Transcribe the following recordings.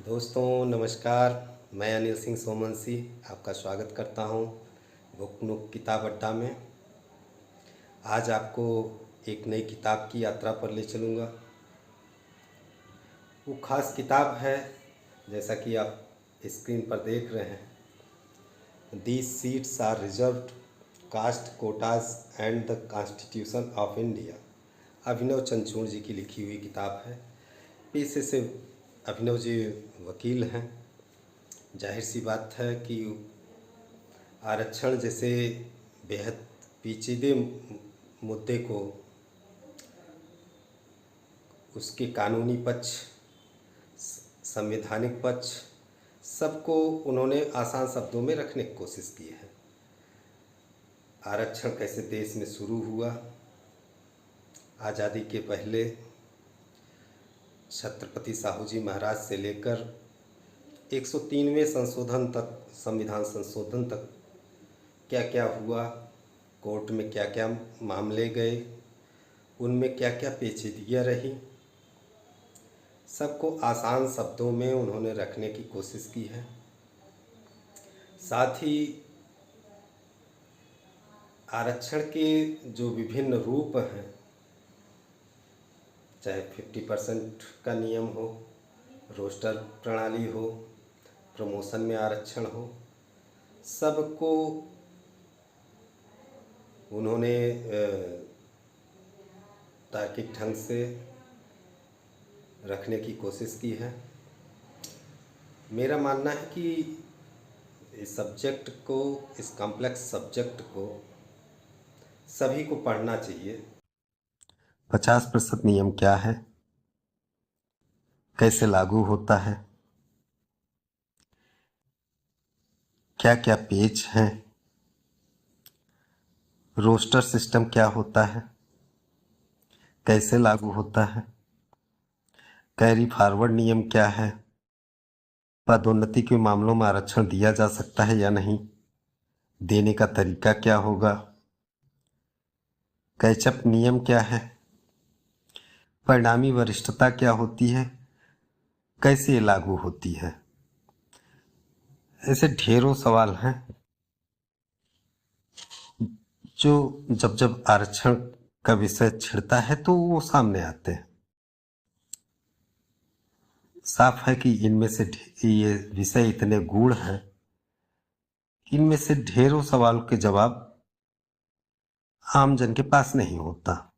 दोस्तों नमस्कार। मैं अनिल सिंह सोमवंशी आपका स्वागत करता हूं बुक नूक किताब अड्डा में। आज आपको एक नई किताब की यात्रा पर ले चलूँगा। वो ख़ास किताब है, जैसा कि आप स्क्रीन पर देख रहे हैं, these seats are reserved caste quotas and the constitution of India. Abhinav Chandrachud ji की लिखी हुई किताब है। पेशे से अभिनव जी वकील हैं। जाहिर सी बात है कि आरक्षण जैसे बेहद पेचीदे मुद्दे को उसके कानूनी पक्ष, संवैधानिक पक्ष, सबको उन्होंने आसान शब्दों में रखने की कोशिश की है। आरक्षण कैसे देश में शुरू हुआ, आज़ादी के पहले छत्रपति साहू जी महाराज से लेकर 103वें संशोधन तक, संविधान संशोधन तक क्या क्या हुआ, कोर्ट में क्या क्या मामले गए, उनमें क्या क्या पेचीदगियाँ रही, सबको आसान शब्दों में उन्होंने रखने की कोशिश की है। साथ ही आरक्षण के जो विभिन्न रूप हैं, चाहे 50% का नियम हो, रोस्टर प्रणाली हो, प्रमोशन में आरक्षण हो, सबको उन्होंने तार्किक ढंग से रखने की कोशिश की है। मेरा मानना है कि इस सब्जेक्ट को, इस कॉम्प्लेक्स सब्जेक्ट को सभी को पढ़ना चाहिए। 50% नियम क्या है, कैसे लागू होता है, क्या क्या पेज हैं, रोस्टर सिस्टम क्या होता है, कैसे लागू होता है, कैरी फॉरवर्ड नियम क्या है, पदोन्नति के मामलों में आरक्षण दिया जा सकता है या नहीं, देने का तरीका क्या होगा, कैचअप नियम क्या है, परिणामी वरिष्ठता क्या होती है, कैसे ये लागू होती है। ऐसे ढेरों सवाल हैं जो जब जब आरक्षण का विषय छिड़ता है तो वो सामने आते हैं। साफ है कि इनमें से ये विषय इतने गूढ़ हैं, इनमें से ढेरों सवाल के जवाब आम जन के पास नहीं होता।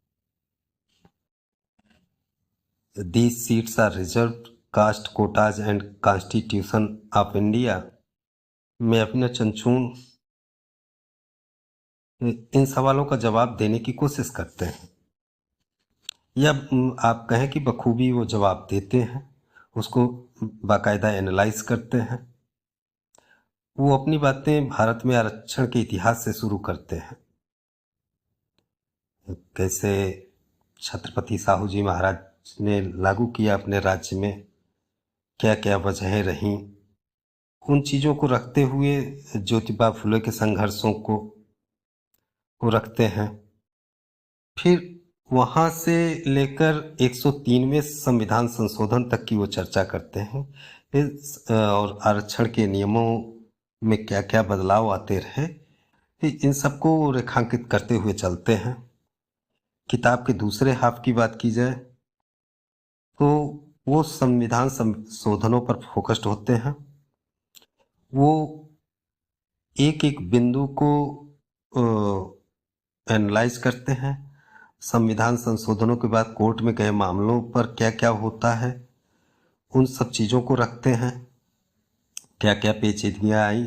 These seats are reserved caste quotas and Constitution of India में अभिनव चंद्रचूड़ इन सवालों का जवाब देने की कोशिश करते हैं, या आप कहें कि बखूबी वो जवाब देते हैं, उसको बाकायदा एनालाइज करते हैं। वो अपनी बातें भारत में आरक्षण के इतिहास से शुरू करते हैं। कैसे छत्रपति साहू जी महाराज ने लागू किया अपने राज्य में, क्या क्या वजहें रहीं, उन चीज़ों को रखते हुए ज्योतिबा फुले के संघर्षों को रखते हैं। फिर वहाँ से लेकर 103वें संविधान संशोधन तक की वो चर्चा करते हैं। और आरक्षण के नियमों में क्या क्या बदलाव आते रहे, इन सबको रेखांकित करते हुए चलते हैं। किताब के दूसरे हाफ की बात की जाए तो वो संविधान संशोधनों पर फोकस्ड होते हैं। वो एक एक बिंदु को एनालाइज करते हैं। संविधान संशोधनों के बाद कोर्ट में गए मामलों पर क्या क्या होता है, उन सब चीज़ों को रखते हैं। क्या क्या पेचीदगियाँ आई।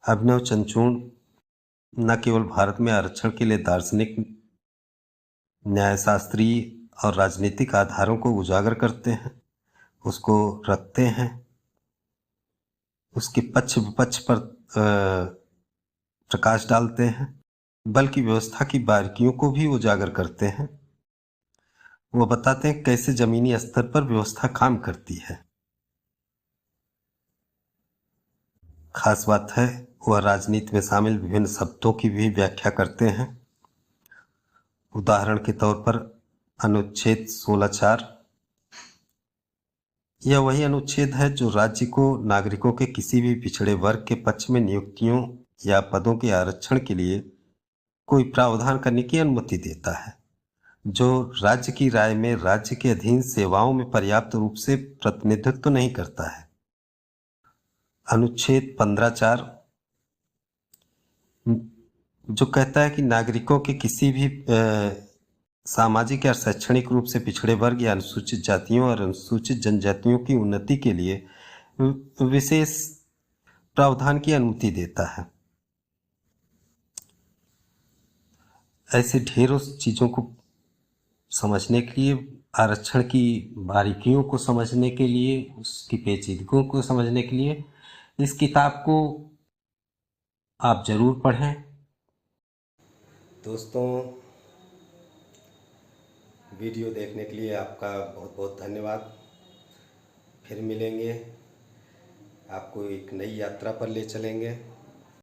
अभिनव चंद्रचूड़ न केवल भारत में आरक्षण के लिए दार्शनिक, न्यायशास्त्रीय और राजनीतिक आधारों को उजागर करते हैं, उसको रखते हैं, उसके पक्ष विपक्ष पर प्रकाश डालते हैं, बल्कि व्यवस्था की बारीकियों को भी उजागर करते हैं। वो बताते हैं कैसे जमीनी स्तर पर व्यवस्था काम करती है। खास बात है वह राजनीति में शामिल विभिन्न शब्दों की भी व्याख्या करते हैं। उदाहरण के तौर पर अनुच्छेद 16(4) यह वही अनुच्छेद है जो राज्य को नागरिकों के किसी भी पिछड़े वर्ग के पक्ष में नियुक्तियों या पदों के आरक्षण के लिए कोई प्रावधान करने की अनुमति देता है जो राज्य की राय में राज्य के अधीन सेवाओं में पर्याप्त रूप से प्रतिनिधित्व नहीं करता है। अनुच्छेद 15(4) जो कहता है कि नागरिकों के किसी भी सामाजिक या शैक्षणिक रूप से पिछड़े वर्ग या अनुसूचित जातियों और अनुसूचित जनजातियों की उन्नति के लिए विशेष प्रावधान की अनुमति देता है। ऐसे ढेरों चीज़ों को समझने के लिए, आरक्षण की बारीकियों को समझने के लिए, उसकी पेचीदगियों को समझने के लिए इस किताब को आप ज़रूर पढ़ें। दोस्तों, वीडियो देखने के लिए आपका बहुत बहुत धन्यवाद। फिर मिलेंगे, आपको एक नई यात्रा पर ले चलेंगे।